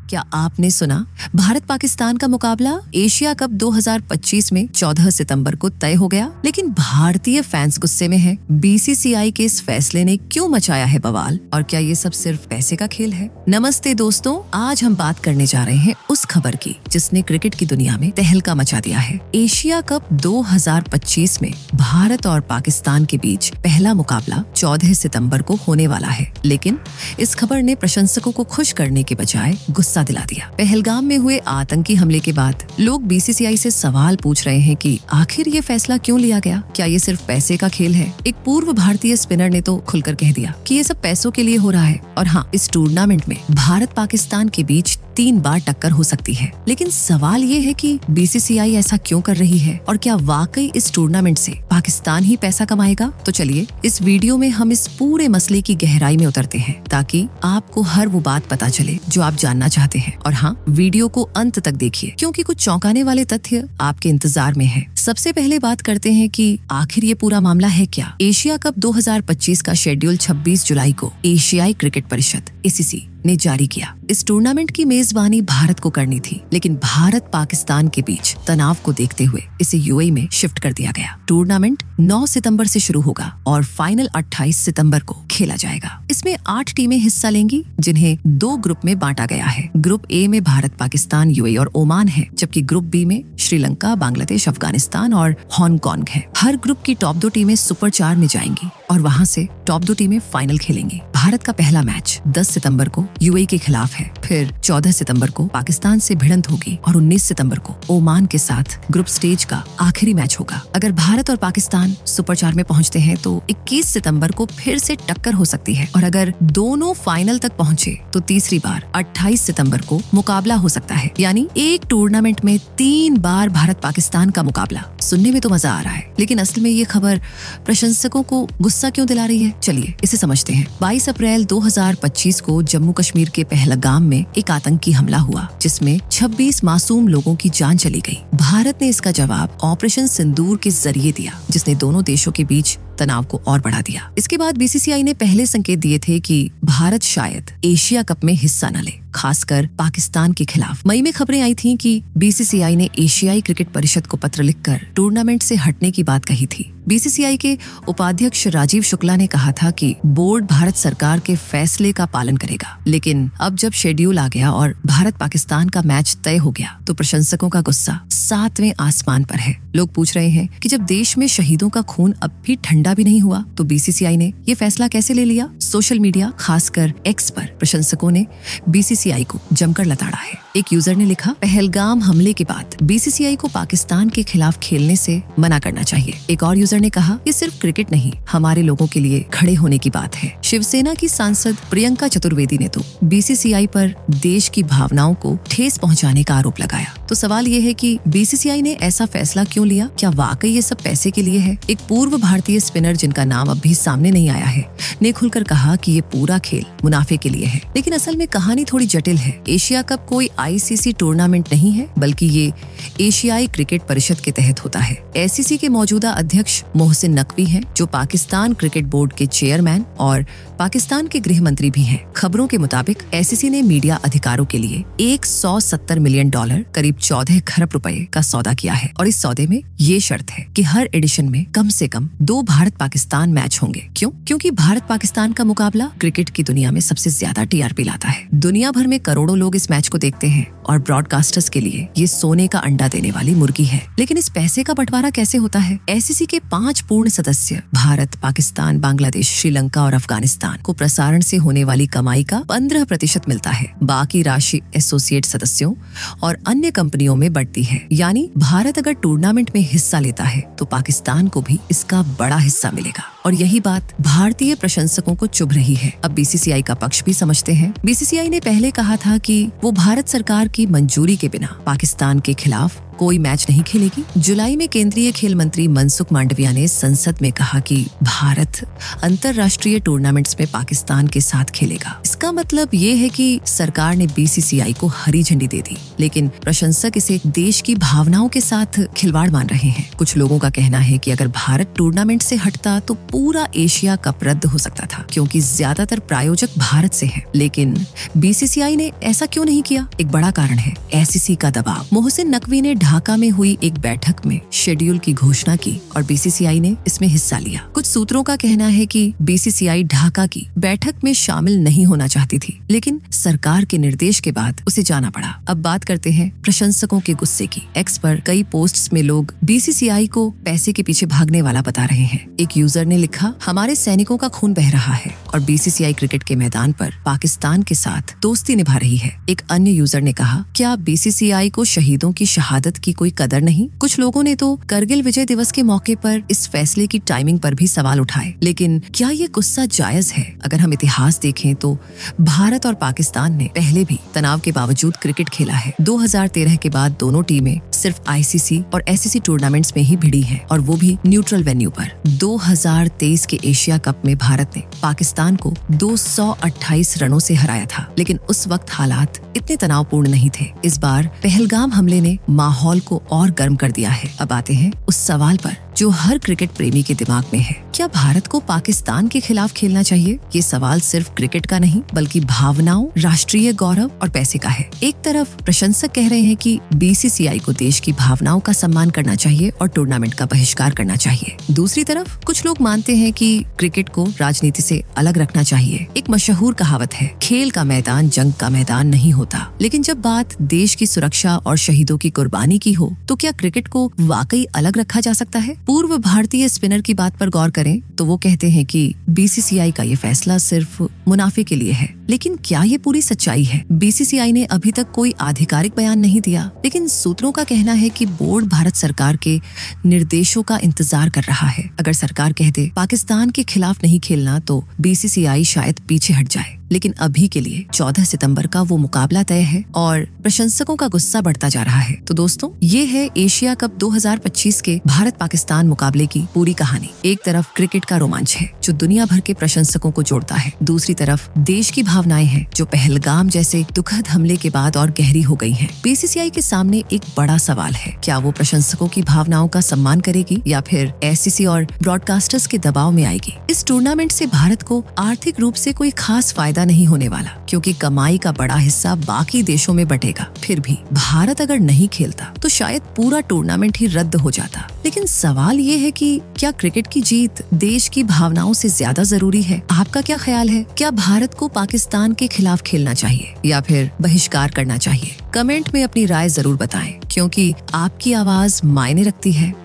क्या आपने सुना? भारत पाकिस्तान का मुकाबला एशिया कप 2025 में 14 सितंबर को तय हो गया, लेकिन भारतीय फैंस गुस्से में हैं। बीसीसीआई के इस फैसले ने क्यों मचाया है बवाल, और क्या ये सब सिर्फ पैसे का खेल है? नमस्ते दोस्तों, आज हम बात करने जा रहे हैं उस खबर की जिसने क्रिकेट की दुनिया में तहलका मचा दिया है। एशिया कप 2025 में भारत और पाकिस्तान के बीच पहला मुकाबला 14 सितंबर को होने वाला है, लेकिन इस खबर ने प्रशंसकों को खुश करने के बजाय गुस्सा दिला दिया। पहलगाम में हुए आतंकी हमले के बाद लोग बीसीसीआई से सवाल पूछ रहे हैं कि आखिर ये फैसला क्यों लिया गया? क्या ये सिर्फ पैसे का खेल है? एक पूर्व भारतीय स्पिनर ने तो खुलकर कह दिया कि ये सब पैसों के लिए हो रहा है। और हाँ, इस टूर्नामेंट में भारत पाकिस्तान के बीच 3 बार टक्कर हो सकती है, लेकिन सवाल ये है कि बीसीसीआई ऐसा क्यों कर रही है और क्या वाकई इस टूर्नामेंट से पाकिस्तान ही पैसा कमाएगा? तो चलिए इस वीडियो में हम इस पूरे मसले की गहराई में उतरते हैं, ताकि आपको हर वो बात पता चले जो आप जानना चाहते हैं। और हाँ, वीडियो को अंत तक देखिए, क्योंकि कुछ चौंकाने वाले तथ्य आपके इंतजार में है। सबसे पहले बात करते हैं कि आखिर ये पूरा मामला है क्या। एशिया कप 2025 का शेड्यूल 26 जुलाई को एशियाई क्रिकेट परिषद (ACC) ने जारी किया। इस टूर्नामेंट की मेजबानी भारत को करनी थी, लेकिन भारत पाकिस्तान के बीच तनाव को देखते हुए इसे यूएई में शिफ्ट कर दिया गया। टूर्नामेंट 9 सितंबर से शुरू होगा और फाइनल 28 सितंबर को खेला जाएगा। इसमें 8 टीमें हिस्सा लेंगी, जिन्हें 2 ग्रुप में बांटा गया है। ग्रुप ए में भारत, पाकिस्तान, यूएई और ओमान है, जबकि ग्रुप बी में श्रीलंका, बांग्लादेश, अफगानिस्तान और हांगकांग है। हर ग्रुप की टॉप 2 टीमें सुपर 4 में जाएंगी और वहां से टॉप 2 टीमें फाइनल खेलेंगी। भारत का पहला मैच 10 सितंबर को यूएई के खिलाफ है, फिर 14 सितंबर को पाकिस्तान से भिड़ंत होगी और 19 सितंबर को ओमान के साथ ग्रुप स्टेज का आखिरी मैच होगा। अगर भारत और पाकिस्तान सुपर 4 में पहुंचते हैं तो 21 सितंबर को फिर से टक्कर हो सकती है, और अगर दोनों फाइनल तक पहुंचे तो तीसरी बार 28 सितंबर को मुकाबला हो सकता है। यानी एक टूर्नामेंट में 3 बार भारत पाकिस्तान का मुकाबला। सुनने में तो मजा आ रहा है, लेकिन असल में ये खबर प्रशंसकों को गुस्सा क्यों दिला रही है? चलिए इसे समझते हैं। 22 अप्रैल 2025 को जम्मू कश्मीर के पहलगाम में एक आतंकी हमला हुआ, जिसमें 26 मासूम लोगों की जान चली गई। भारत ने इसका जवाब ऑपरेशन सिंदूर के जरिए दिया, जिसने दोनों देशों के बीच तनाव को और बढ़ा दिया। इसके बाद बीसीसीआई ने पहले संकेत दिए थे कि भारत शायद एशिया कप में हिस्सा न ले, खासकर पाकिस्तान के खिलाफ। मई में खबरें आई थीं कि बीसीसीआई ने एशियाई क्रिकेट परिषद को पत्र लिखकर टूर्नामेंट से हटने की बात कही थी। बीसीसीआई के उपाध्यक्ष राजीव शुक्ला ने कहा था कि बोर्ड भारत सरकार के फैसले का पालन करेगा, लेकिन अब जब शेड्यूल आ गया और भारत पाकिस्तान का मैच तय हो गया तो प्रशंसकों का गुस्सा 7वें आसमान पर है। लोग पूछ रहे हैं कि जब देश में शहीदों का खून अब भी ठंडा भी नहीं हुआ तो बीसीसीआई ने ये फैसला कैसे ले लिया? सोशल मीडिया, खासकर एक्स पर प्रशंसकों ने बीसीसीआई को जमकर लताड़ा है। एक यूजर ने लिखा, पहलगाम हमले के बाद बीसीसीआई को पाकिस्तान के खिलाफ खेलने से मना करना चाहिए। एक और यूजर ने कहा, ये सिर्फ क्रिकेट नहीं, हमारे लोगों के लिए खड़े होने की बात है। शिवसेना की सांसद प्रियंका चतुर्वेदी ने तो बीसीसीआई पर देश की भावनाओं को ठेस पहुंचाने का आरोप लगाया। तो सवाल ये है कि बीसीसीआई ने ऐसा फैसला क्यों लिया? क्या वाकई ये सब पैसे के लिए है? एक पूर्व भारतीय स्पिनर, जिनका नाम अब भी सामने नहीं आया है, ने खुलकर कहा कि ये पूरा खेल मुनाफे के लिए है। लेकिन असल में कहानी थोड़ी जटिल है। एशिया कप कोई आईसीसी टूर्नामेंट नहीं है, बल्कि ये एशियाई क्रिकेट परिषद के तहत होता है। एसीसी के मौजूदा अध्यक्ष मोहसिन नकवी हैं, जो पाकिस्तान क्रिकेट बोर्ड के चेयरमैन और पाकिस्तान के गृह मंत्री भी हैं। खबरों के मुताबिक एसीसी ने मीडिया अधिकारों के लिए $170 मिलियन, करीब 14 खरब रुपए का सौदा किया है, और इस सौदे में ये शर्त है कि हर एडिशन में कम से कम 2 भारत पाकिस्तान मैच होंगे। क्यों? क्योंकि भारत पाकिस्तान का मुकाबला क्रिकेट की दुनिया में सबसे ज्यादा टीआरपी लाता है। दुनिया भर में करोड़ों लोग इस मैच को देखते हैं और ब्रॉडकास्टर्स के लिए ये सोने का अंडा देने वाली मुर्गी है। लेकिन इस पैसे का बंटवारा कैसे होता है? एसीसी के 5 पूर्ण सदस्य भारत, पाकिस्तान, बांग्लादेश, श्रीलंका और अफगानिस्तान को प्रसारण से होने वाली कमाई का 15% मिलता है। बाकी राशि एसोसिएट सदस्यों और अन्य कंपनियों में बढ़ती है। यानी भारत अगर टूर्नामेंट में हिस्सा लेता है तो पाकिस्तान को भी इसका बड़ा हिस्सा मिलेगा, और यही बात भारतीय प्रशंसकों को चुभ रही है। अब बीसीसीआई का पक्ष भी समझते हैं। बीसीसीआई ने पहले कहा था कि वो भारत सरकार की मंजूरी के बिना पाकिस्तान के खिलाफ कोई मैच नहीं खेलेगी। जुलाई में केंद्रीय खेल मंत्री मनसुख मांडविया ने संसद में कहा कि भारत अंतर्राष्ट्रीय टूर्नामेंट्स में पाकिस्तान के साथ खेलेगा। इसका मतलब ये है कि सरकार ने बीसीसीआई को हरी झंडी दे दी, लेकिन प्रशंसक इसे देश की भावनाओं के साथ खिलवाड़ मान रहे हैं। कुछ लोगों का कहना है कि अगर भारत टूर्नामेंट से हटता तो पूरा एशिया कप रद्द हो सकता था क्योंकि ज्यादातर प्रायोजक भारत से हैं। लेकिन बीसीसीआई ने ऐसा क्यों नहीं किया? एक बड़ा कारण है एसीसी का दबाव। मोहसिन नकवी ने ढाका में हुई एक बैठक में शेड्यूल की घोषणा की और बीसीसीआई ने इसमें हिस्सा लिया। कुछ सूत्रों का कहना है कि बीसीसीआई ढाका की बैठक में शामिल नहीं होना चाहती थी, लेकिन सरकार के निर्देश के बाद उसे जाना पड़ा। अब बात करते हैं प्रशंसकों के गुस्से की। एक्स पर कई पोस्ट्स में लोग बीसीसीआई को पैसे के पीछे भागने वाला बता रहे हैं। एक यूजर ने लिखा, हमारे सैनिकों का खून बह रहा है और बीसीसीआई क्रिकेट के मैदान पर पाकिस्तान के साथ दोस्ती निभा रही है। एक अन्य यूजर ने कहा, क्या बीसीसीआई को शहीदों की शहादत की कोई कदर नहीं? कुछ लोगों ने तो करगिल विजय दिवस के मौके पर इस फैसले की टाइमिंग पर भी सवाल उठाए। लेकिन क्या ये गुस्सा जायज है? अगर हम इतिहास देखें तो भारत और पाकिस्तान ने पहले भी तनाव के बावजूद क्रिकेट खेला है। 2013 के बाद दोनों टीमें सिर्फ आईसीसी और एससीसी टूर्नामेंट्स में ही भिड़ी हैं और वो भी न्यूट्रल वेन्यू पर। 2023 के एशिया कप में भारत ने पाकिस्तान को 228 रनों से हराया था, लेकिन उस वक्त हालात इतने तनावपूर्ण नहीं थे। इस बार पहलगाम हमले ने माहौल को और गर्म कर दिया है। अब आते हैं उस सवाल पर जो हर क्रिकेट प्रेमी के दिमाग में है, क्या भारत को पाकिस्तान के खिलाफ खेलना चाहिए? ये सवाल सिर्फ क्रिकेट का नहीं बल्कि भावनाओं, राष्ट्रीय गौरव और पैसे का है। एक तरफ प्रशंसक कह रहे हैं कि बीसीसीआई को देश की भावनाओं का सम्मान करना चाहिए और टूर्नामेंट का बहिष्कार करना चाहिए। दूसरी तरफ कुछ लोग मानते हैं कि क्रिकेट को राजनीति से अलग रखना चाहिए। एक मशहूर कहावत है, खेल का मैदान जंग का मैदान नहीं होता। लेकिन जब बात देश की सुरक्षा और शहीदों की कुर्बानी की हो तो क्या क्रिकेट को वाकई अलग रखा जा सकता है? पूर्व भारतीय स्पिनर की बात पर गौर करें तो वो कहते हैं कि बीसीसीआई का ये फैसला सिर्फ मुनाफे के लिए है। लेकिन क्या ये पूरी सच्चाई है? बीसीसीआई ने अभी तक कोई आधिकारिक बयान नहीं दिया, लेकिन सूत्रों का कहना है कि बोर्ड भारत सरकार के निर्देशों का इंतजार कर रहा है। अगर सरकार कह दे पाकिस्तान के खिलाफ नहीं खेलना तो बीसीसीआई शायद पीछे हट जाए। लेकिन अभी के लिए 14 सितंबर का वो मुकाबला तय है और प्रशंसकों का गुस्सा बढ़ता जा रहा है। तो दोस्तों, ये है एशिया कप 2025 के भारत पाकिस्तान मुकाबले की पूरी कहानी। एक तरफ क्रिकेट का रोमांच है जो दुनिया भर के प्रशंसकों को जोड़ता है, दूसरी तरफ देश की भावनाएं हैं जो पहलगाम जैसे दुखद हमले के बाद और गहरी हो गई हैं। बीसीसीआई के सामने एक बड़ा सवाल है, क्या वो प्रशंसकों की भावनाओं का सम्मान करेगी या फिर एसीसी और ब्रॉडकास्टर्स के दबाव में आएगी? इस टूर्नामेंट से भारत को आर्थिक रूप से कोई खास फायदा नहीं होने वाला क्योंकि कमाई का बड़ा हिस्सा बाकी देशों में बटेगा। फिर भी भारत अगर नहीं खेलता तो शायद पूरा टूर्नामेंट ही रद्द हो जाता। लेकिन सवाल ये है कि क्या क्रिकेट की जीत देश की भावनाओं से ज्यादा जरूरी है? आपका क्या ख्याल है? क्या भारत को पाकिस्तान के खिलाफ खेलना चाहिए या फिर बहिष्कार करना चाहिए? कमेंट में अपनी राय जरूर बताएं क्योंकि आपकी आवाज मायने रखती है।